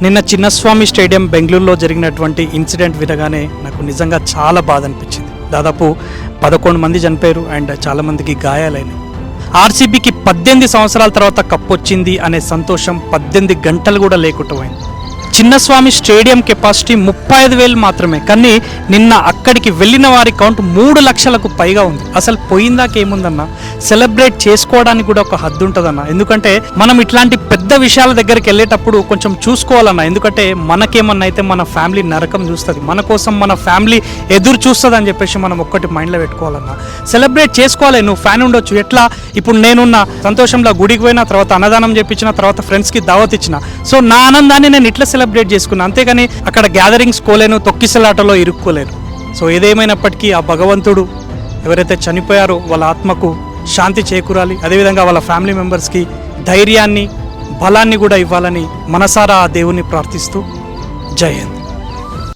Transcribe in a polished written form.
నిన్న చిన్నస్వామి స్టేడియం బెంగళూరులో జరిగినటువంటి ఇన్సిడెంట్ వినగానే నాకు నిజంగా చాలా బాధ అనిపించింది. దాదాపు 11 మంది చనిపోయారు అండ్ చాలామందికి గాయాలైనాయి. ఆర్సీబీకి 18 సంవత్సరాల తర్వాత కప్ వచ్చింది అనే సంతోషం 18 గంటలు కూడా లేకుండా పోయింది. చిన్నస్వామి స్టేడియం కెపాసిటీ 35,000 మాత్రమే, కానీ నిన్న అక్కడికి వెళ్ళిన వారి కౌంట్ 3 లక్షలకు పైగా ఉంది. అసలు పోయిందాక ఏముందన్న, సెలబ్రేట్ చేసుకోవడానికి కూడా ఒక హద్దు ఉంటుందన్న. ఎందుకంటే మనం ఇట్లాంటి పెద్ద విషయాల దగ్గరికి వెళ్ళేటప్పుడు కొంచెం చూసుకోవాలన్న. ఎందుకంటే మనకేమన్నా అయితే మన ఫ్యామిలీ నరకం చూస్తుంది, మన కోసం మన ఫ్యామిలీ ఎదురు చూస్తుంది అని చెప్పేసి మనం ఒక్కటి మైండ్లో పెట్టుకోవాలన్న. సెలబ్రేట్ చేసుకోవాలి. నువ్వు ఫ్యాన్ ఉండొచ్చు, ఎట్లా ఇప్పుడు నేనున్న సంతోషంలో గుడికి పోయిన తర్వాత అన్నదానం చేయించిన తర్వాత ఫ్రెండ్స్కి దావత్ ఇచ్చిన, సో నా ఆనందాన్ని నేను ఇట్లా సెలబ్రేట్ చేసుకున్నా, అంతేగాని అక్కడ గ్యాదరింగ్స్ కోలేను, తొక్కిసలాటలో ఇరుక్కోలేను. సో ఏదేమైనప్పటికీ ఆ భగవంతుడు ఎవరైతే చనిపోయారో వాళ్ళ ఆత్మకు శాంతి చేకూరాలి, అదేవిధంగా వాళ్ళ ఫ్యామిలీ మెంబర్స్కి ధైర్యాన్ని బలాన్ని కూడా ఇవ్వాలని మనసారా ఆ దేవుని ప్రార్థిస్తూ జై హింద్.